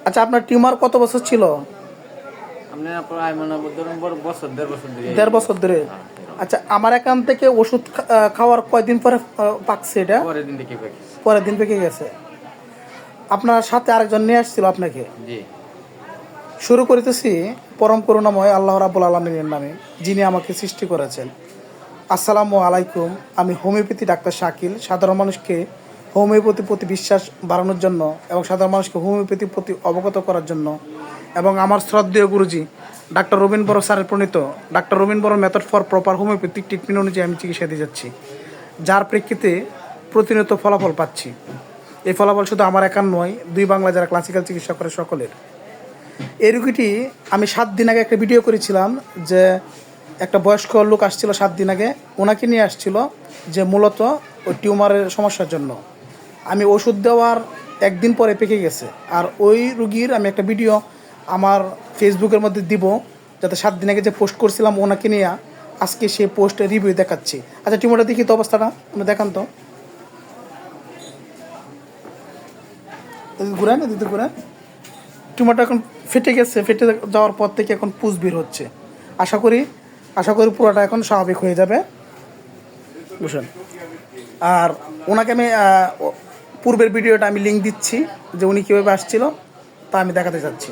আচ্ছা, আপনার টিউমার কত বছর ছিল? আপনার প্রায় মনে ধরুন বছর 1.5 বছর ধরে। 1.5 বছর ধরে। আচ্ছা, আমার এখান থেকে ওষুধ খাওয়ার কয়দিন পরে পাকছে এটা? পরের দিন থেকে পেয়েছি। পরের দিন পেকে গেছে। আপনার সাথে আরেকজন নিয়ে আসছিল আপনাকে? জি। শুরু করিতেছি পরম করুণাময় আল্লাহ রাব্বুল আলামিনের নামে, যিনি আমাকে সৃষ্টি করেছেন। আসসালামু আলাইকুম। আমি হোমিওপ্যাথি ডাক্তার শাকিল। সাধারণ মানুষকে হোমিওপ্যাথির প্রতি বিশ্বাস বাড়ানোর জন্য এবং সাধারণ মানুষকে হোমিওপ্যাথির প্রতি অবগত করার জন্য এবং আমার শ্রদ্ধেয় গুরুজি ডাক্তার রবীন বড় স্যারের প্রণীত ডাক্তার রবীন বড় method for proper homeopathic treatment অনুযায়ী আমি চিকিৎসা দিয়ে যাচ্ছি, যার প্রেক্ষিতে প্রতিনিয়ত ফলাফল পাচ্ছি। এই ফলাফল শুধু আমার একার নয়, দুই বাংলা যারা ক্লাসিক্যাল চিকিৎসা করে সকলের। এই রুগীটি আমি 7 দিন আগে একটা ভিডিও করেছিলাম যে একটা বয়স্ক লোক আসছিল 7 দিন আগে, ওনাকে নিয়ে আসছিল যে মূলত ওই টিউমারের সমস্যার জন্য। আমি ওষুধ দেওয়ার একদিন পরে পেকে গেছে। আর ওই রুগীর আমি একটা ভিডিও আমার ফেসবুকের মধ্যে দিব, যাতে 7 দিন আগে যে পোস্ট করছিলাম ওনাকে নিয়ে আজকে সেই পোস্টে রিভিউ দেখাচ্ছি। আচ্ছা, টিউমারটা দেখি তো অবস্থাটা, আপনি দেখান তো। ঘুরেন, দিদি ঘুরেন। টিউমারটা এখন ফেটে গেছে, ফেটে যাওয়ার পর থেকে এখন পুজ বের হচ্ছে। আশা করি পুরোটা এখন স্বাভাবিক হয়ে যাবে, বুঝলেন। আর ওনাকে আমি পূর্বের ভিডিওটা আমি লিঙ্ক দিচ্ছি যে উনি কীভাবে আসছিল তা আমি দেখাতে চাচ্ছি।